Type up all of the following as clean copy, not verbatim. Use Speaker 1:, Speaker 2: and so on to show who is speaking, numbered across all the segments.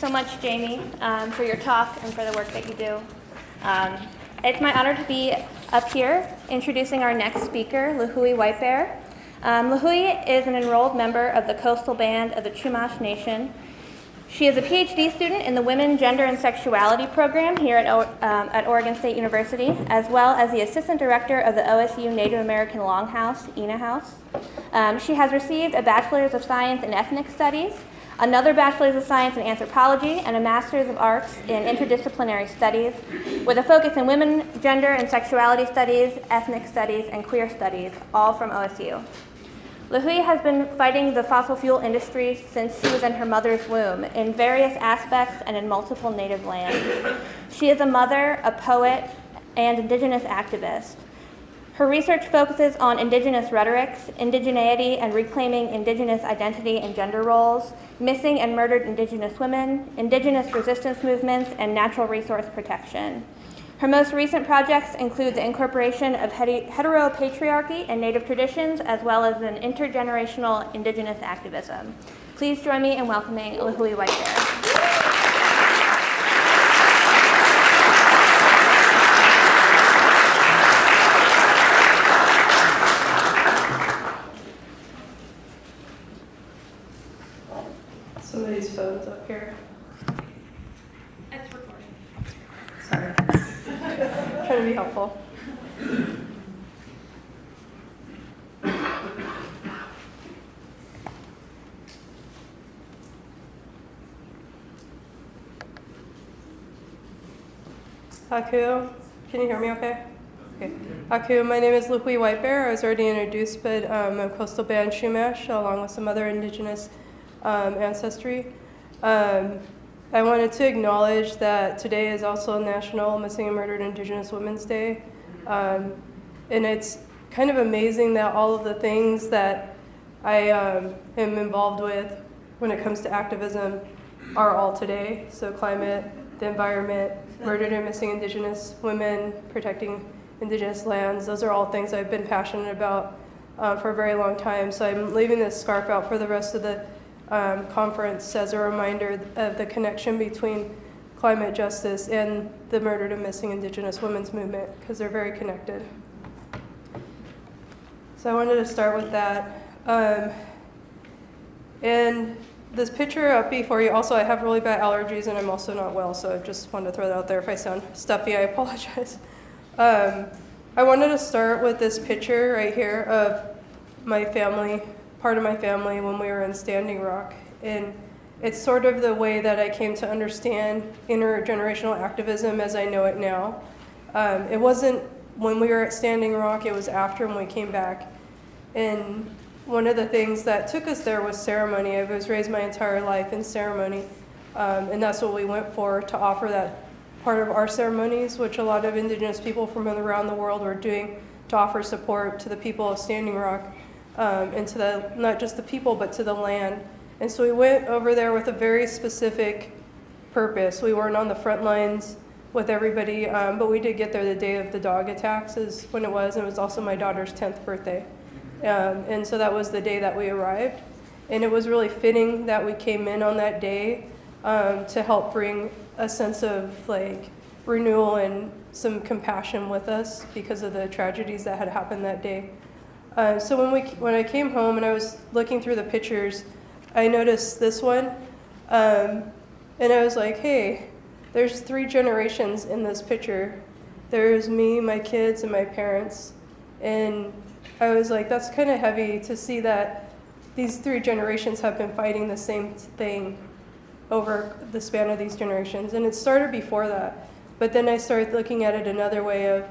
Speaker 1: so much, Jamie, for your talk and for the work that you do. It's my honor to be up here introducing our next speaker, Luhui Whitebear. Luhui is an enrolled member of the coastal band of the Chumash Nation. She is a Ph.D. student in the Women, Gender, and Sexuality program here at Oregon State University, as well as the assistant director of the OSU Native American Longhouse, Eena House. She has received a Bachelor's of Science in Ethnic Studies, another Bachelor's of Science in Anthropology, and a Master's of Arts in Interdisciplinary Studies, with a focus in Women, Gender, and Sexuality Studies, Ethnic Studies, and Queer Studies, all from OSU. Luhui has been fighting the fossil fuel industry since she was in her mother's womb, in various aspects and in multiple native lands. She is a mother, a poet, and Indigenous activist. Her research focuses on Indigenous rhetorics, Indigeneity, and reclaiming Indigenous identity and gender roles, missing and murdered Indigenous women, Indigenous resistance movements, and natural resource protection. Her most recent projects include the incorporation of heteropatriarchy and Native traditions, as well as an intergenerational Indigenous activism. Please join me in welcoming Luhui Whitebear.
Speaker 2: Somebody's phone's up here.
Speaker 1: It's recording.
Speaker 2: Sorry. Trying to be helpful. Haku, can you hear me okay? Okay. Haku, my name is Luhui Whitebear. I was already introduced, but I'm a coastal band Chumash, along with some other Indigenous ancestry. I wanted to acknowledge that today is also National Missing and Murdered Indigenous Women's Day. And it's kind of amazing that all of the things that I am involved with when it comes to activism are all today. So climate, the environment, murdered and missing Indigenous women, protecting Indigenous lands, those are all things I've been passionate about for a very long time. So I'm leaving this scarf out for the rest of the conference as a reminder of the connection between climate justice and the murdered and missing Indigenous women's movement, because they're very connected. So I wanted to start with that. And this picture up before you, also I have really bad allergies and I'm also not well, so I just wanted to throw that out there. If I sound stuffy, I apologize. I wanted to start with this picture right here of my family, part of my family when we were in Standing Rock. And it's sort of the way that I came to understand intergenerational activism as I know it now. It wasn't when we were at Standing Rock, it was after when we came back. And one of the things that took us there was ceremony. I was raised my entire life in ceremony. And that's what we went for, to offer that part of our ceremonies, which a lot of Indigenous people from around the world were doing to offer support to the people of Standing Rock. And to the, not just the people, but to the land. And so we went over there with a very specific purpose. We weren't on the front lines with everybody, but we did get there the day of the dog attacks is when it was, and it was also my daughter's 10th birthday. And so that was the day that we arrived. And it was really fitting that we came in on that day to help bring a sense of like renewal and some compassion with us because of the tragedies that had happened that day. So when I came home and I was looking through the pictures, I noticed this one, and I was like, hey, there's 3 generations in this picture. There's me, my kids, and my parents. And I was like, that's kind of heavy to see that these 3 generations have been fighting the same thing over the span of these generations. And it started before that. But then I started looking at it another way of,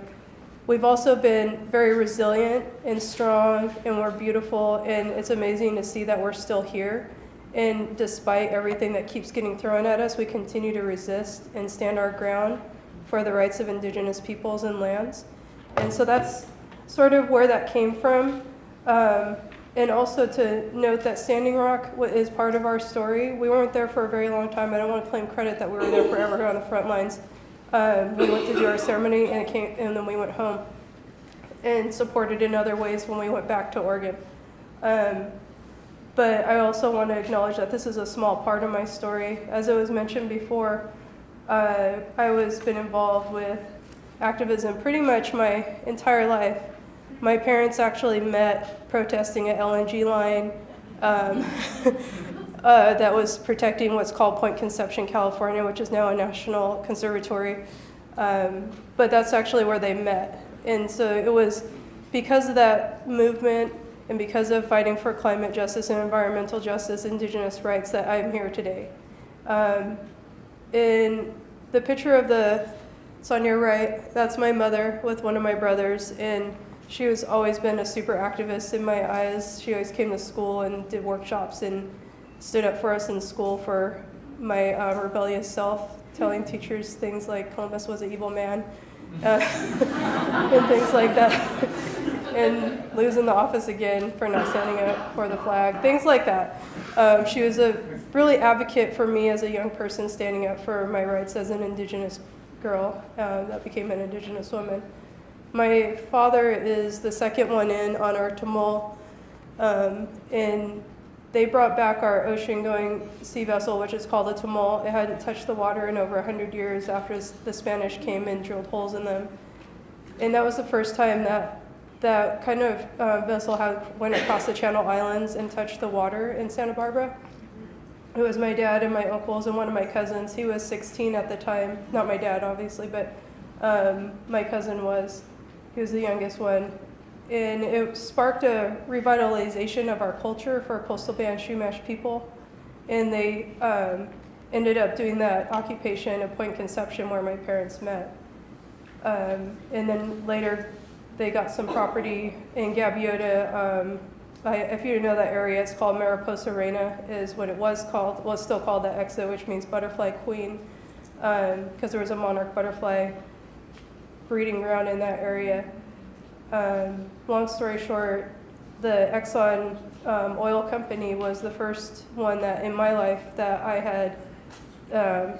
Speaker 2: we've also been very resilient and strong, and we're beautiful, and it's amazing to see that we're still here. And despite everything that keeps getting thrown at us, we continue to resist and stand our ground for the rights of Indigenous peoples and lands. And so that's sort of where that came from. And also to note that Standing Rock is part of our story. We weren't there for a very long time. I don't want to claim credit that we were there forever on the front lines. We went to do our ceremony and then we went home and supported in other ways when we went back to Oregon. But I also want to acknowledge that this is a small part of my story. As it was mentioned before, I was been involved with activism pretty much my entire life. My parents actually met protesting an LNG line that was protecting what's called Point Conception, California, which is now a national conservatory. But that's actually where they met. And so it was because of that movement and because of fighting for climate justice and environmental justice, Indigenous rights, that I'm here today. In the picture it's on your right, that's my mother with one of my brothers, and she has always been a super activist in my eyes. She always came to school and did workshops and stood up for us in school for my rebellious self, telling teachers things like Columbus was an evil man, and things like that, and losing the office again for not standing up for the flag, things like that. She was a really advocate for me as a young person, standing up for my rights as an Indigenous girl that became an Indigenous woman. My father is the second one in on our Tamil, and they brought back our ocean-going sea vessel, which is called the Tamil. It hadn't touched the water in over 100 years after the Spanish came and drilled holes in them. And that was the first time that kind of vessel went across the Channel Islands and touched the water in Santa Barbara. It was my dad and my uncles and one of my cousins. He was 16 at the time. Not my dad, obviously, but my cousin was. He was the youngest one. And it sparked a revitalization of our culture for coastal band Chumash people. And they ended up doing that occupation at Point Conception where my parents met. And then later they got some property in Gaviota. If you know that area, it's called Mariposa Reina, is what it was called. Well, it's still called that exit, which means butterfly queen, because there was a monarch butterfly breeding ground in that area. Long story short, the Exxon oil company was the first one that in my life that I had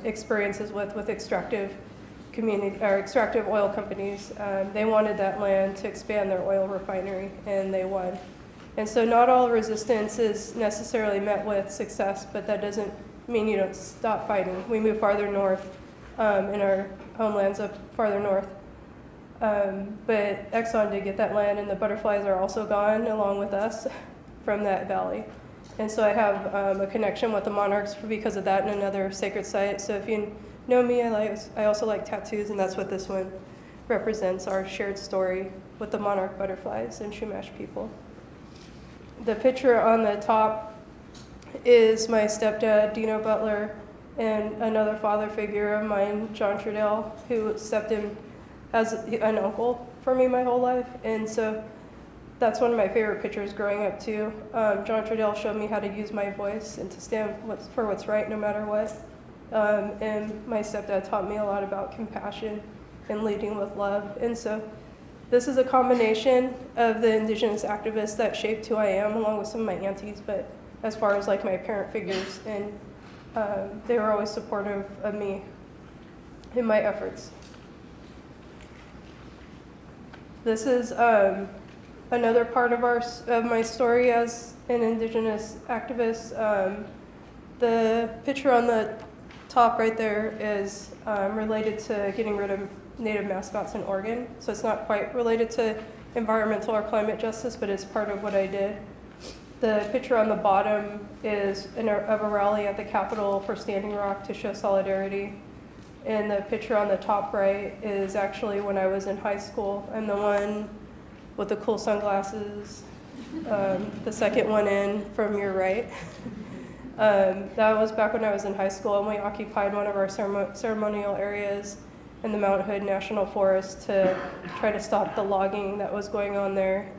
Speaker 2: experiences with extractive oil companies. They wanted that land to expand their oil refinery, and they won. And so not all resistance is necessarily met with success, but that doesn't mean you don't stop fighting. We move farther north in our homelands up farther north. But Exxon did get that land, and the butterflies are also gone along with us from that valley. And so I have a connection with the monarchs because of that and another sacred site. So if you know me, I also like tattoos, and that's what this one represents, our shared story with the monarch butterflies and Chumash people. The picture on the top is my stepdad, Dino Butler, and another father figure of mine, John Trudell, who stepped in as an uncle for me my whole life. And so that's one of my favorite pictures growing up too. John Trudell showed me how to use my voice and to stand for what's right no matter what. And my stepdad taught me a lot about compassion and leading with love. And so this is a combination of the Indigenous activists that shaped who I am, along with some of my aunties, but as far as like my parent figures, and they were always supportive of me in my efforts. This is another part of my story as an Indigenous activist. The picture on the top right there is related to getting rid of Native mascots in Oregon. So it's not quite related to environmental or climate justice, but it's part of what I did. The picture on the bottom is of a rally at the Capitol for Standing Rock to show solidarity. And the picture on the top right is actually when I was in high school. I'm the one with the cool sunglasses, the second one in from your right. That was back when I was in high school, and we occupied one of our ceremonial areas in the Mount Hood National Forest to try to stop the logging that was going on there.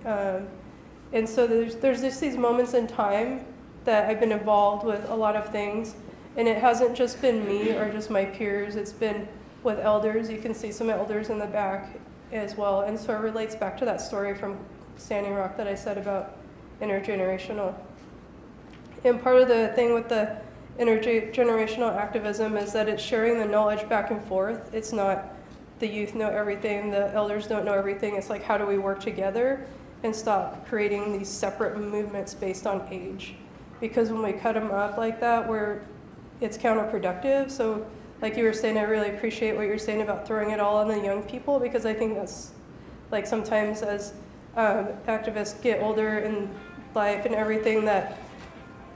Speaker 2: And so there's just these moments in time that I've been involved with a lot of things, and it hasn't just been me or just my peers, it's been with elders. You can see some elders in the back as well, and so it relates back to that story from Standing Rock that I said about intergenerational. And part of the thing with the intergenerational activism is that it's sharing the knowledge back and forth. It's not the youth know everything, the elders don't know everything. It's like, how do we work together and stop creating these separate movements based on age? because when we cut them up like that, it's counterproductive. So like you were saying, I really appreciate what you're saying about throwing it all on the young people, because I think that's like sometimes as activists get older in life and everything, that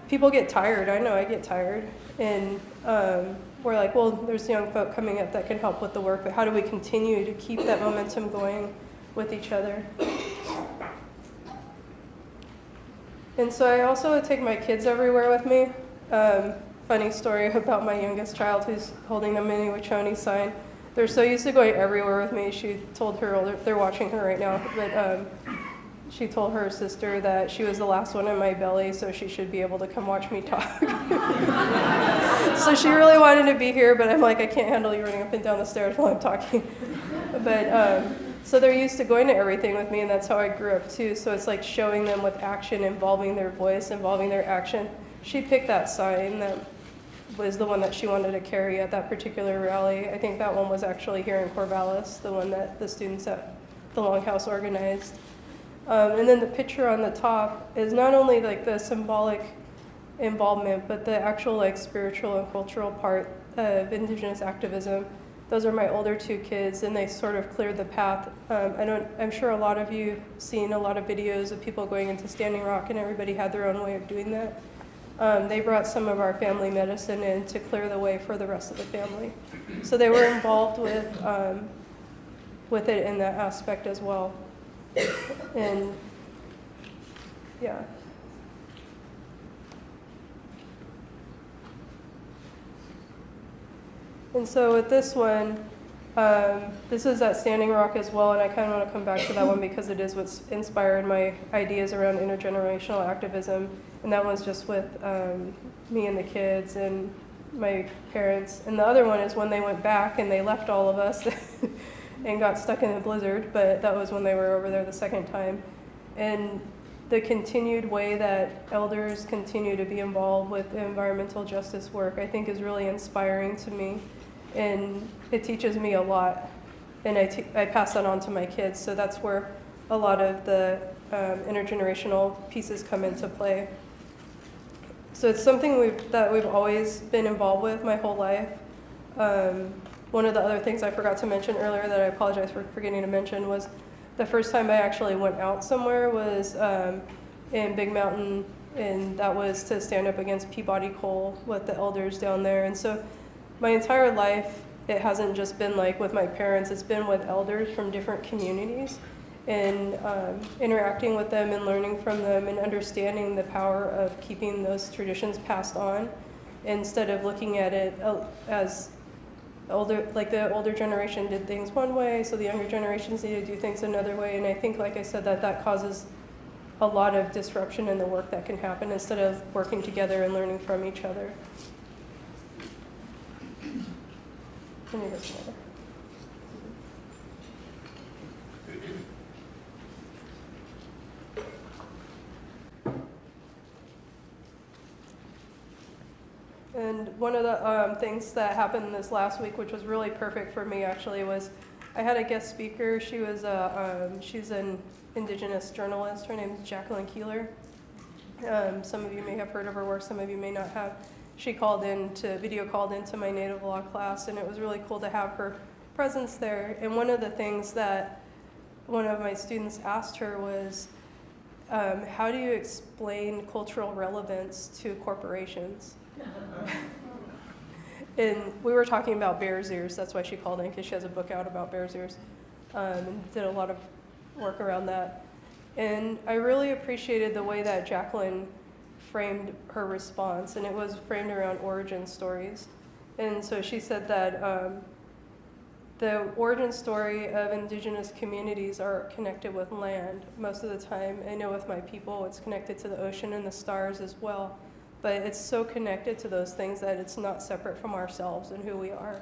Speaker 2: people get tired. I know I get tired. And we're like, well, there's young folk coming up that can help with the work, but how do we continue to keep that momentum going with each other? And so I also take my kids everywhere with me. Funny story about my youngest child who's holding the mini Wachoni sign. They're so used to going everywhere with me. She told her, they're watching her right now, but she told her sister that she was the last one in my belly, so she should be able to come watch me talk. So she really wanted to be here, but I'm like, I can't handle you running up and down the stairs while I'm talking. But so they're used to going to everything with me, and that's how I grew up too. So it's like showing them with action, involving their voice, involving their action. She picked that sign that was the one that she wanted to carry at that particular rally. I think that one was actually here in Corvallis, the one that the students at the Longhouse organized. And then the picture on the top is not only like the symbolic involvement, but the actual like spiritual and cultural part of Indigenous activism. Those are my older two kids, and they sort of cleared the path. I'm sure a lot of you seen a lot of videos of people going into Standing Rock, and everybody had their own way of doing that. They brought some of our family medicine in to clear the way for the rest of the family. So they were involved with it in that aspect as well. And yeah. And so with this one, this is at Standing Rock as well, and I kind of want to come back to that one because it is what's inspired my ideas around intergenerational activism. And that one's just with me and the kids and my parents. And the other one is when they went back and they left all of us and got stuck in a blizzard, but that was when they were over there the second time. And the continued way that elders continue to be involved with environmental justice work, I think, is really inspiring to me. And it teaches me a lot. And I pass that on to my kids, so that's where a lot of the intergenerational pieces come into play. So it's something that we've always been involved with my whole life. One of the other things I forgot to mention earlier that I apologize for forgetting to mention was the first time I actually went out somewhere was in Big Mountain, and that was to stand up against Peabody coal with the elders down there. And so my entire life, it hasn't just been like with my parents, it's been with elders from different communities, and interacting with them and learning from them and understanding the power of keeping those traditions passed on instead of looking at it as the older generation did things one way, so the younger generations need to do things another way. And I think, like I said, that causes a lot of disruption in the work that can happen instead of working together and learning from each other. And one of the things that happened this last week, which was really perfect for me actually, was I had a guest speaker. She was she's an Indigenous journalist. Her name is Jacqueline Keeler. Some of you may have heard of her work, some of you may not have. She video called into my native law class, and it was really cool to have her presence there. And one of the things that one of my students asked her was, how do you explain cultural relevance to corporations? And we were talking about bear's ears. That's why she called in, because she has a book out about bear's ears, and did a lot of work around that. And I really appreciated the way that Jacqueline framed her response, and it was framed around origin stories. And so she said that the origin story of Indigenous communities are connected with land most of the time. I know with my people it's connected to the ocean and the stars as well, but it's so connected to those things that it's not separate from ourselves and who we are.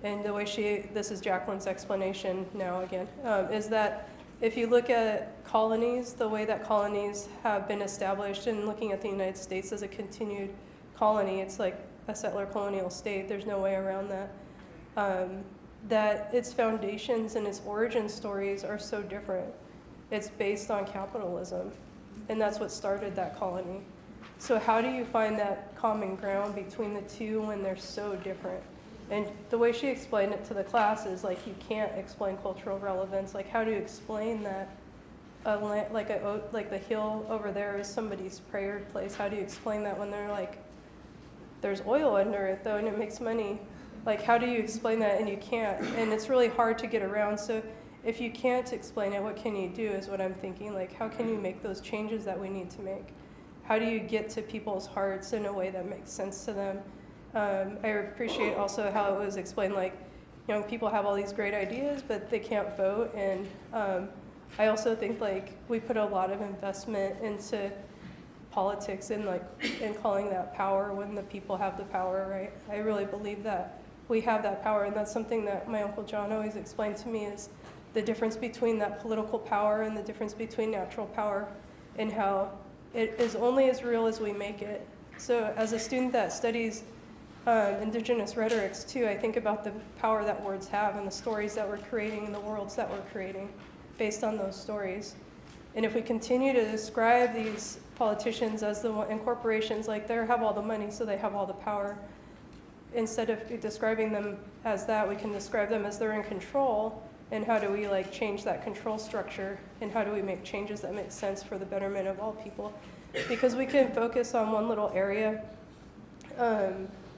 Speaker 2: And the way this is Jacqueline's explanation now again, is that if you look at colonies, the way that colonies have been established, and looking at the United States as a continued colony, it's like a settler colonial state, there's no way around that, that its foundations and its origin stories are so different. It's based on capitalism, and that's what started that colony. So how do you find that common ground between the two when they're so different? And the way she explained it to the class is like, you can't explain cultural relevance. Like, how do you explain that like the hill over there is somebody's prayer place? How do you explain that when they're like, there's oil under it though and it makes money? Like, how do you explain that? And you can't. And it's really hard to get around. So if you can't explain it, what can you do is what I'm thinking. Like, how can you make those changes that we need to make? How do you get to people's hearts in a way that makes sense to them? I appreciate also how it was explained, like, young people have all these great ideas, but they can't vote. And I also think like we put a lot of investment into politics and like in calling that power when the people have the power, right? I really believe that we have that power, and that's something that my Uncle John always explained to me, is the difference between that political power and the difference between natural power, and how it is only as real as we make it. So as a student that studies indigenous rhetorics too, I think about the power that words have and the stories that we're creating and the worlds that we're creating based on those stories. And if we continue to describe these politicians as the incorporations, like they have all the money, so they have all the power, instead of describing them as that, we can describe them as they're in control. And how do we like change that control structure? And how do we make changes that make sense for the betterment of all people? Because we can focus on one little area.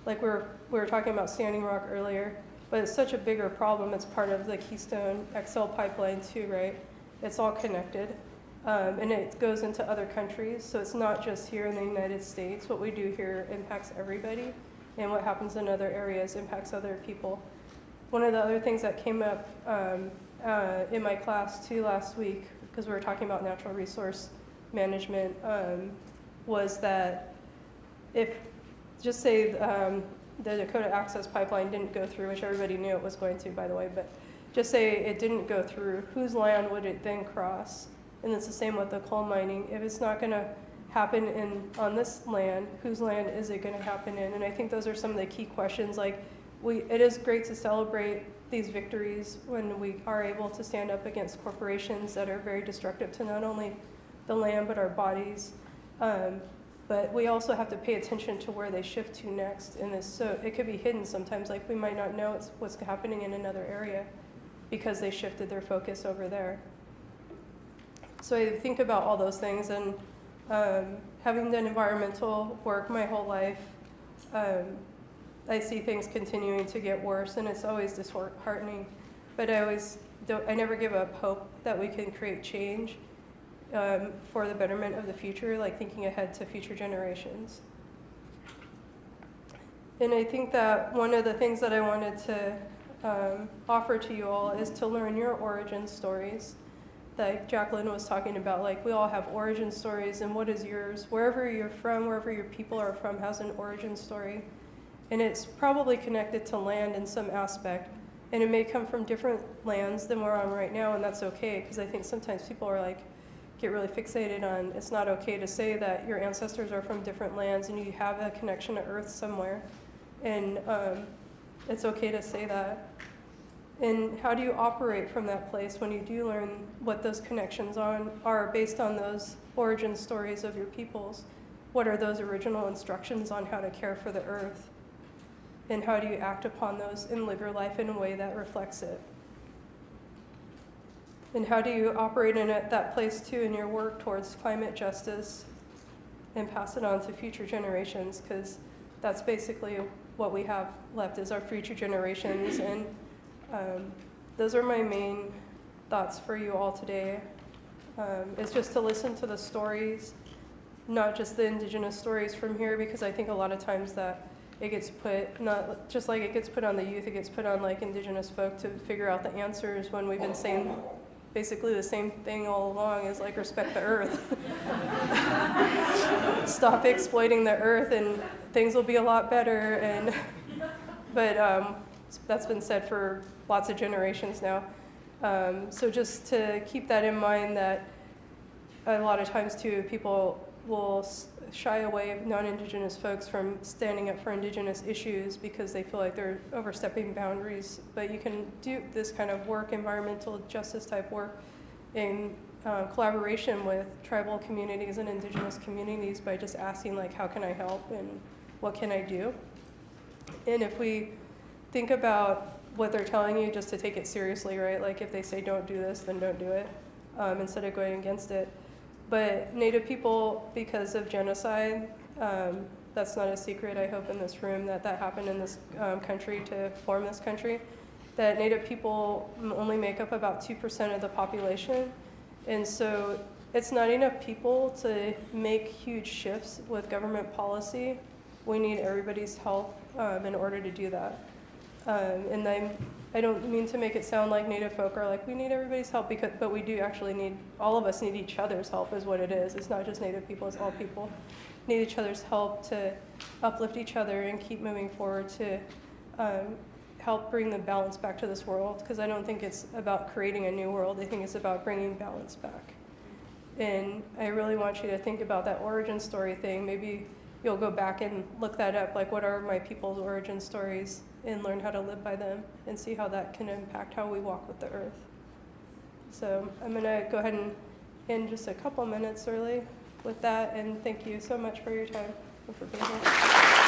Speaker 2: Like we were talking about Standing Rock earlier, but it's such a bigger problem. It's part of the Keystone XL pipeline too, right? It's all connected. And it goes into other countries. So it's not just here in the United States. What we do here impacts everybody. And what happens in other areas impacts other people. One of the other things that came up in my class too last week, because we were talking about natural resource management, was that if, just say the Dakota Access Pipeline didn't go through, which everybody knew it was going to, by the way, but just say it didn't go through, whose land would it then cross? And it's the same with the coal mining. If it's not going to happen on this land, whose land is it going to happen in? And I think those are some of the key questions. Like, it is great to celebrate these victories when we are able to stand up against corporations that are very destructive to not only the land but our bodies. But we also have to pay attention to where they shift to next. And so it could be hidden sometimes. Like, we might not know what's happening in another area because they shifted their focus over there. So I think about all those things, and having done environmental work my whole life, I see things continuing to get worse, and it's always disheartening. But I never give up hope that we can create change for the betterment of the future, like thinking ahead to future generations. And I think that one of the things that I wanted to offer to you all is to learn your origin stories. Like Jacqueline was talking about, like we all have origin stories, and what is yours? Wherever you're from, wherever your people are from, has an origin story. And it's probably connected to land in some aspect. And it may come from different lands than we're on right now, and that's okay, because I think sometimes people are like, get really fixated on, it's not okay to say that your ancestors are from different lands and you have a connection to Earth somewhere. And it's okay to say that. And how do you operate from that place when you do learn what those connections are based on those origin stories of your peoples? What are those original instructions on how to care for the earth? And how do you act upon those and live your life in a way that reflects it? And how do you operate in that place too in your work towards climate justice and pass it on to future generations? Because that's basically what we have left is our future generations. And those are my main thoughts for you all today. Is just to listen to the stories, not just the indigenous stories from here, because I think a lot of times that it gets put, not just like it gets put on the youth, it gets put on like indigenous folk to figure out the answers, when we've been saying basically the same thing all along, is like respect the earth. Stop exploiting the earth and things will be a lot better. But that's been said for lots of generations now. So just to keep that in mind, that a lot of times too, people will shy away, non-indigenous folks, from standing up for indigenous issues because they feel like they're overstepping boundaries. But you can do this kind of work, environmental justice type work, and collaboration with tribal communities and indigenous communities by just asking, like, how can I help and what can I do? And if we think about what they're telling you, just to take it seriously, right? Like if they say don't do this, then don't do it, instead of going against it. But Native people, because of genocide, that's not a secret, I hope, in this room, that happened in this country to form this country, that Native people only make up about 2% of the population. And so it's not enough people to make huge shifts with government policy. We need everybody's help in order to do that. And I don't mean to make it sound like Native folk are like, we need everybody's help, but we do actually need, all of us need each other's help is what it is. It's not just Native people, it's all people. Need each other's help to uplift each other and keep moving forward to help bring the balance back to this world, because I don't think it's about creating a new world. I think it's about bringing balance back. And I really want you to think about that origin story thing. Maybe you'll go back and look that up, like what are my people's origin stories, and learn how to live by them and see how that can impact how we walk with the earth. So I'm gonna go ahead and end just a couple minutes early with that, and thank you so much for your time and for being here.